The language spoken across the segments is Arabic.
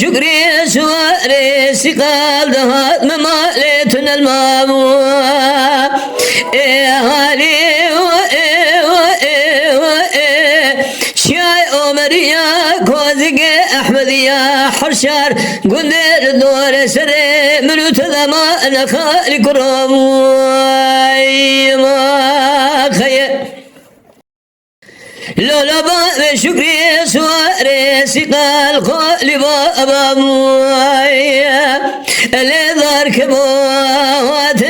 شكري سواري سقال دهات مماليتنا الماموه هالي شاي أمريا كوزق أحمدية حرشار قندر دور سري منو تذما نخالي كرم ما خير لولا باب شكري سواري سقال قولي بابا مويا اللي ذار كبواته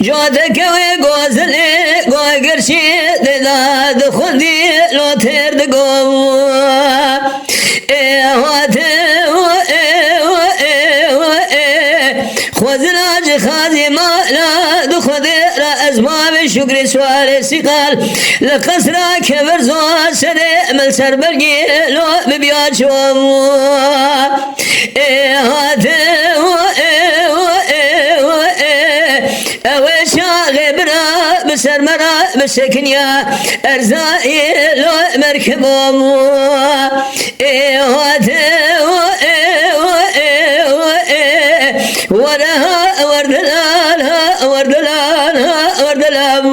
جودك ويقوزلي قوقرشي ذا دخلي لو ترد قوة خوزنا جخازي ما لا دخذي أزمام شكري سواري سقال لقصرا كبر زوار سري من سر بلقي لو ببيات شوامو أوشا غبرا بسر مرا بسكنيا أرزائي لو مركبامو ورها وردلالها وردلالها وردلال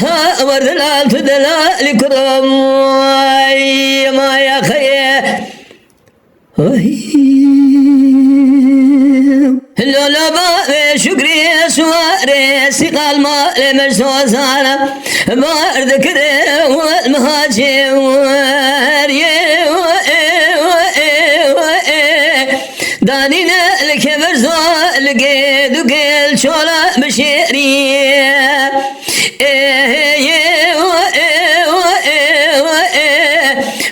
ها وردلال تدلال كرم ما يا خيه لولا ما شكري سواري سقال ما لمجسوس على ما ذكر والمهاجم دانينا الكبر زول لقيد وقيل شولا بشيري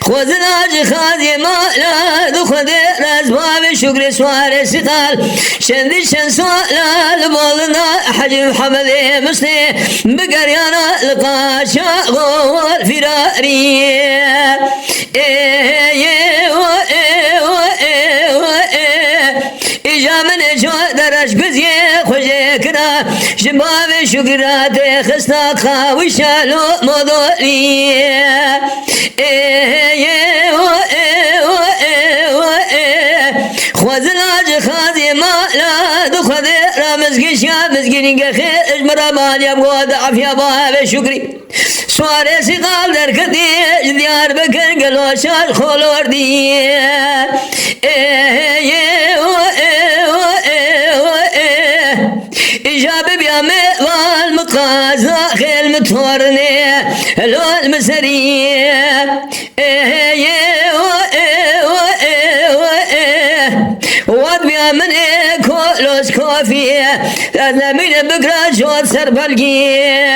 خوزنا جخازي ما لا دخد رزباب شكر سواري سقال شندي شنسوالا لبولنا حجم حمدي مسلي بقريانا لقاشا غول فراري من جو درش قزي خوشكنا شباب شكرات خسنا خاوي شالو موضوعي خوزنا جخازي ما لا دخذ رامزقي شاب مزقيني خير اجمرا مال يبغى عافية باب شكري سواري سقال دركتي ديار بكر قلو شال خول وردي إجابة بيامي والمقازة خيل متورني لو المسرية واد بيامني كولوس كوفية لازمين بقرا جود سربلقية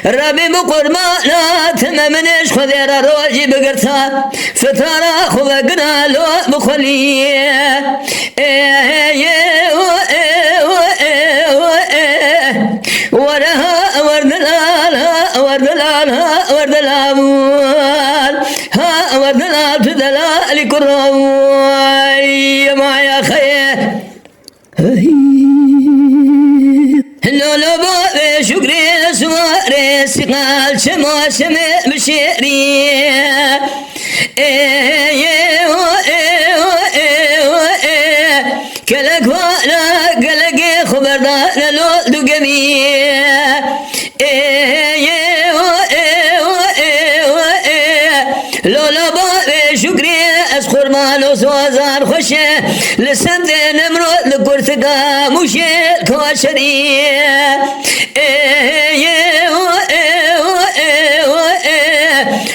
ربي مقرما لا تمامنش خذير روجي بقرتا فتارا خذقنا لو مخليه ورها وردلالها وردلالها وردلال ها وردلال تدلال كرم ما يا خيه لولو بابي شكري سواري سقال شما شمي بشيري كلك وانا قلقي خبردان لو دقمي لولو بابي شكري اسخر مالو سوازار خوشه لسند نمرود لقرتقا مشيل كواشري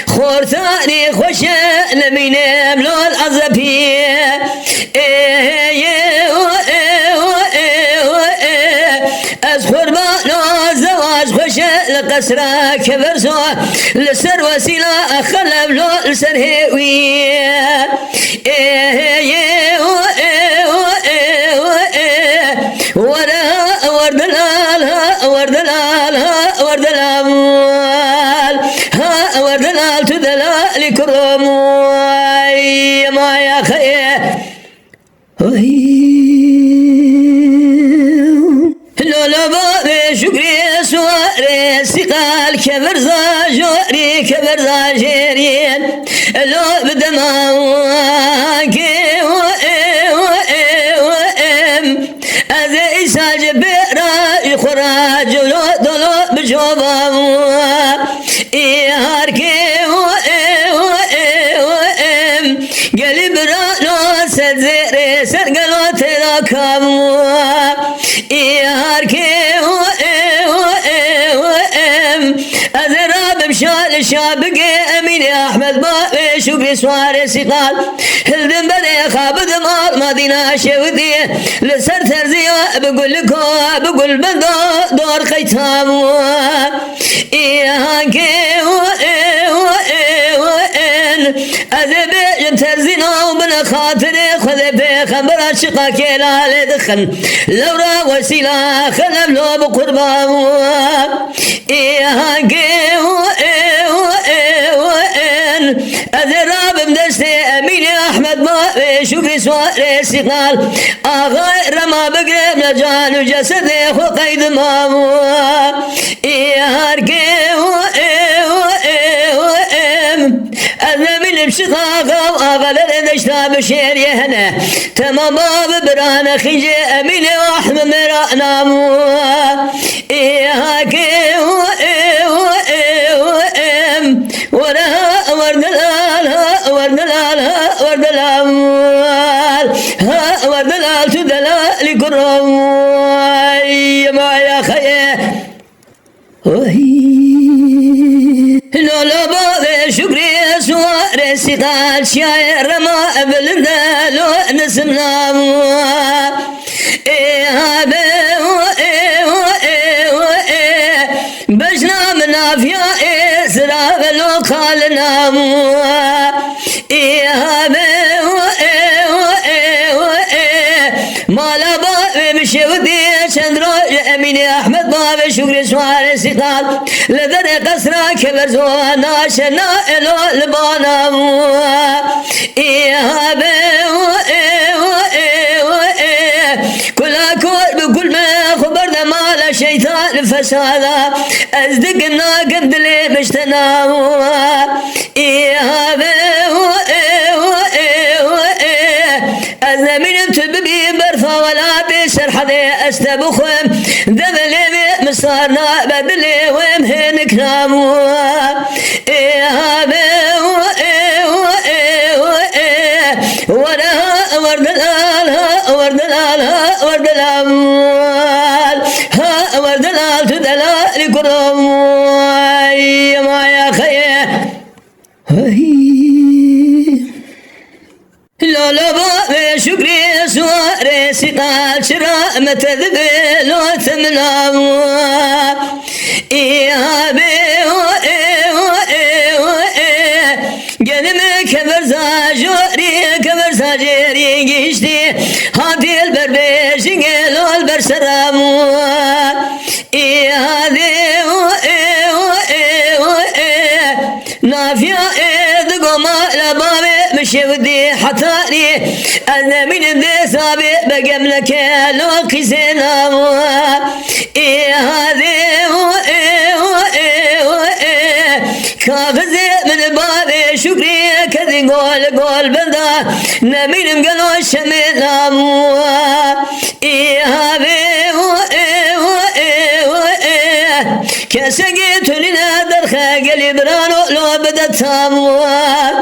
خورتاني خوشه لمينم لو العزبي اسخر مالو زواج خوشه لقصرا كبر زوا لسر وسيلة خلب لو لسر هيوي ورا ورد الآل ورد الآل ورد الأموال ورد الآل تدلال كرم ما يا خير لولا بابي شكري سواري سقال كبر زاجوري كبر زاجيرين لو بدماك أذي ساجب راي خراج لو دلو بجوبا إيهاركي قلب رانو سدزيري سرقلو تراكم إيهاركي أذراب مشال الشابق أمين أحمد بابي شكري سواري سقال هلدن بدي خابد مال مدينة شودي لسر ترزيا بقول لكو بقول بندو دور خيتام إيهاكي أذبي جم ترزينا وبن خاطري خذ بي خبر شقاك لا لدخن لورا وسيلة خلف له بقربان إيهاكي أذراب مدستي أمين أحمد بابي شكري سواري سقال أغير ما بقرب لجان وجسدي وقيد مامو إيهاركي أنا من بشقاقة وأغلل نشتاب شير يهنا تمام باب برانا خيجي أمين وأحمد مرانا مو إيهاكي ورها ورد الآل ورد الآل ورد الأموال ورد الآل تدلال كرم ما يا خير لولا بابي شكري سواري سقال شاير ما بلنا لو نسمنا بجنا من عافية سراب لو قالنا مالا بابي مشودي شندرو أمين أحمد بابي شكري سواري سقال لذر قصرا كبر زوانا شنا إلو لبانا كلا كور بكل ما خبرنا مالا شيطان فسادا أزدقنا قد لي مشتنا أزمين تببي برفا ولا بسر حذي أستبخم دبلي مصارنا بدلي ومهنك نامو ورد الآل ورد الآل ورد الأموال ورد الآل تدلال كرم ما يا خير لولا بابي شكري سواري سقال شراء متذبي لو ثمنا قلمي كبر زاجوري كبر زاجيري قشتي هاتي البربيش قلو البرسرام نافيا إذ قوما لبابي مشودي حتاني أنا من بدي سابي بقملك لو كيسينا كافزي من بابي شكري كذي قول بلدا نمين مقلو الشمينا كسقيت لنا درخة قلب رانو لو بدت تاموا